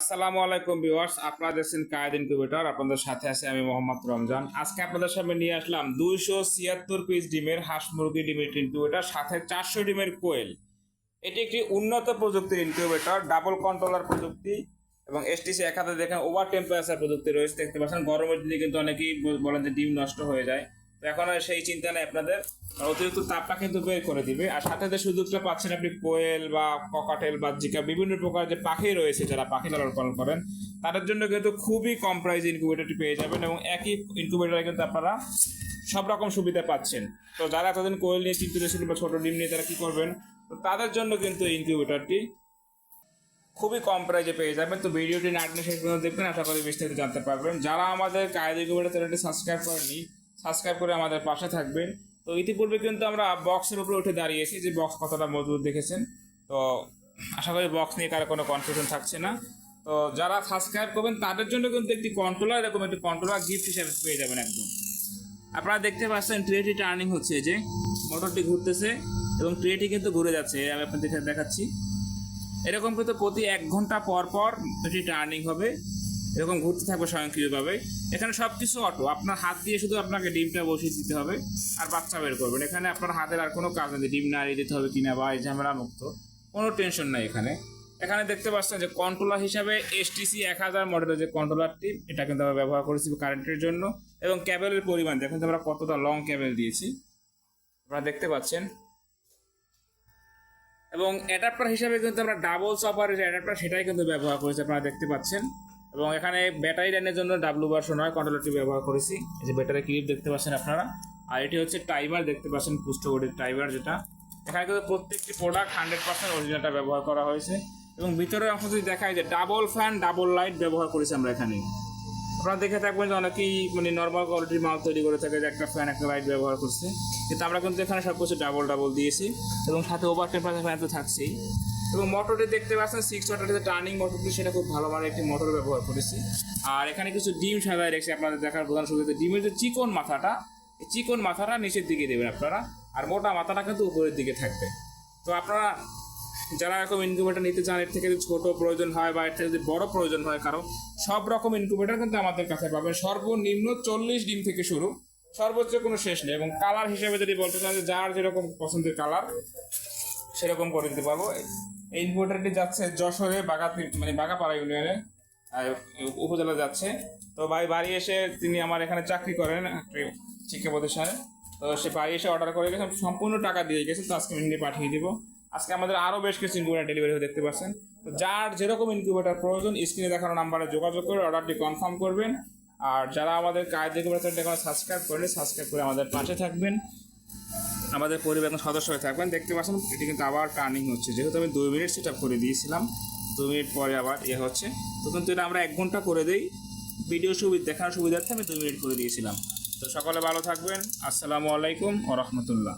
আসসালামু আলাইকুম ভিউয়ার্স, আপনারা দেখছেন কায়েদ ইনকিউবেটর। আপনাদের সাথে আছি আমি মোহাম্মদ রমজান। আজকে আপনাদের সামনে নিয়ে আসলাম 276 পিস ডিমের হাঁস মুরগি ডিমের ইনকিউবেটর, সাথে 400 ডিমের কোয়েল। এটি একটি উন্নত প্রযুক্তির ইনকিউবেটর, ডাবল কন্ট্রোলার প্রযুক্তি এবং এসটিসি 1000 দেখেন ওভার টেম্পারেচার প্রযুক্তি রয়েছে। দেখতে পাচ্ছেন গরমের দিনে কিন্তু অনেকেই বলেন যে ডিম নষ্ট হয়ে যায়, তো এখন আর সেই চিন্তা নেই আপনাদের। অতিরিক্ত তাপটা কিন্তু বের করে দিবে। আর সাথে যে সুযোগটা পাচ্ছেন আপনি কোয়েল বা ককাটেল বা জিকা বিভিন্ন প্রকার যে পাখি রয়েছে, যারা পাখি লালন পালন করেন তাদের জন্য কিন্তু খুবই কম প্রাইসে ইনকিউবেটরটি পেয়ে যাবেন এবং একই ইনকিউবেটরে কিন্তু আপনারা সব রকম সুবিধা পাচ্ছেন। তো যারা এতদিন কোয়েল নিয়ে চিন্তিত ছিলেন বা ছোট ডিম নিয়ে তারা কি করবেন, তো তাদের জন্য কিন্তু ইনকিউবেটরটি খুবই কম প্রাইসে পেয়ে যাবেন। তো ভিডিওটি না টেনে শেষ পর্যন্ত দেখবেন, আশা করি বিস্তারিত জানতে পারবেন। যারা আমাদের কায়েদ ইনকিউবেটর চ্যানেলটি সাবস্ক্রাইব করেনি, সাবস্ক্রাইব করে আমাদের পাশে থাকবেন। তো ইতিপূর্বে কিন্তু আমরা বক্সের উপরে উঠে দাঁড়িয়েছি, যে বক্স কতটা মজবুত দেখেছেন। তো আশা করি বক্স নিয়ে কারো কোনো কনফিউশন থাকছে না। তো যারা সাবস্ক্রাইব করবেন তাদের জন্য কিন্তু একটি কন্ট্রোলার, এরকম একটি কন্ট্রোলার গিফট হিসেবে পেয়ে যাবেন একদম। আপনারা দেখতে পাচ্ছেন ট্রেটি টার্নিং হচ্ছে, যে মোটরটি ঘুরতেছে এবং ট্রেটি কিন্তু ঘুরে যাচ্ছে। আমি আপনাদের দেখাচ্ছি, এরকম কিন্তু প্রতি 1 ঘন্টা পর পর এটি টার্নিং হবে, এরকম ঘুরতে থাকবে স্বয়ংক্রিয়ভাবে। এখানে সব কিছু অটো, আপনার হাত দিয়ে শুধু আপনাকে ডিমটা বসিয়ে দিতে হবে আর বাচ্চা বের করবেন। এখানে আপনার হাতের আর কোনো কাজ নেই, ডিম নাড়িয়ে দিতে হবে কিনা বা এই ঝামেলা মুক্ত, কোনো টেনশন নাই এখানে। এখানে দেখতে পাচ্ছেন যে কন্ট্রোলার হিসাবে এসটিসি 1000 মডেলের যে কন্ট্রোলারটি, এটা কিন্তু আমরা ব্যবহার করেছি কারেন্টের জন্য। এবং ক্যাবেলের পরিমাণ দেখুন আমরা কতটা লং ক্যাবেল দিয়েছি, আপনারা দেখতে পাচ্ছেন। এবং অ্যাডাপ্টার হিসাবে কিন্তু আমরা ডাবল চপার যে অ্যাডাপ্টার সেটাই কিন্তু ব্যবহার করেছি, আপনারা দেখতে পাচ্ছেন। এবং এখানে ব্যাটারি লাইনের জন্য ডাব্লু ভার্সন হয় কন্ট্রোলারটি ব্যবহার করেছি। এই যে ব্যাটারি ক্লিপ দেখতে পাচ্ছেন আপনারা। আর এটি হচ্ছে টাইমার, দেখতে পাচ্ছেন পুষ্টবডির টাইমার, যেটা এখানে কিন্তু প্রত্যেকটি প্রোডাক্ট 100% অরিজিনালটা ব্যবহার করা হয়েছে। এবং ভিতরের অংশ যদি দেখায় যে ডাবল ফ্যান ডাবল লাইট ব্যবহার করেছি আমরা এখানে। আপনারা দেখে থাকবেন যে অনেকেই নর্মাল কোয়ালিটির মাল তৈরি করে থাকে, যে একটা ফ্যান একটা লাইট ব্যবহার করছে, কিন্তু আমরা কিন্তু এখানে সব কিছু ডাবল ডাবল দিয়েছি। এবং সাথে ওভার টেম্পারেচার ফ্যান তো থাকছেই। এবং মোটরটি দেখতে পাচ্ছেন 6 ওয়াটের টার্নিং মোটরটি, সেটা খুব ভালো মানের একটি মোটর ব্যবহার করেছি। আর এখানে কিছু ডিম সাজায় রেখেছি, আপনাদের দেখার প্রধান সুবিধা ডিমের যে চিকন মাথাটা, এই চিকন মাথাটা নিচের দিকে দেবেন আপনারা, আর মোটা মাথাটা কিন্তু উপরের দিকে থাকবে। তো আপনারা যারা এরকম ইনকিউবেটর নিতে চান, এর থেকে যদি ছোটো প্রয়োজন হয় বা এর থেকে যদি বড় প্রয়োজন হয় কারো, সব রকম ইনকিউবেটর কিন্তু আমাদের কাছে পাবেন। সর্বনিম্ন 40 ডিম থেকে শুরু, সর্বোচ্চ কোনো শেষ নেই। এবং কালার হিসেবে যদি বলতে চান যে যার যেরকম পছন্দের কালার সেরকম করে দিতে পারবো। এই ইনকিউবেটরটি যাচ্ছে যশোরে বাগাপাড়া ইউনিয়নে উপজেলা যাচ্ছে। তো ভাই বাড়ি এসে, তিনি আমার এখানে চাকরি করেন শিক্ষা প্রতিষ্ঠানে, তো সে বাড়ি এসে অর্ডার করে গেছে, সম্পূর্ণ টাকা দিয়ে গেছে। তো আজকে আমি পাঠিয়ে দিব। আজকে আমাদের আরও বেশ কিছু ইনকিউবেটর ডেলিভারি হয়ে দেখতে পাচ্ছেন। তো যার যেরকম ইনকিউবেটর প্রয়োজন স্ক্রিনে দেখানো নাম্বারে যোগাযোগ করে অর্ডারটি কনফার্ম করবেন। আর যারা আমাদের কায়েদ ইনকিউবেটরটি এখন সাবস্ক্রাইব করেন, সাবস্ক্রাইব করে আমাদের পাশে থাকবেন, আমাদের পরিবারের সদস্য হয়ে থাকবেন। দেখতে পাচ্ছেন এটি কিন্তু আবার টার্নিং হচ্ছে, যেহেতু আমি 2 মিনিট সেট আপ করে দিয়েছিলাম, 2 মিনিট পরে আবার হচ্ছে। তো কিন্তু এটা আমরা 1 ঘন্টা করে দিই, ভিডিও দেখার সুবিধার্থে আমি 2 মিনিট করে দিয়েছিলাম। তো সকলে ভালো থাকবেন। আসসালামু আলাইকুম ওয়া রাহমাতুল্লাহ।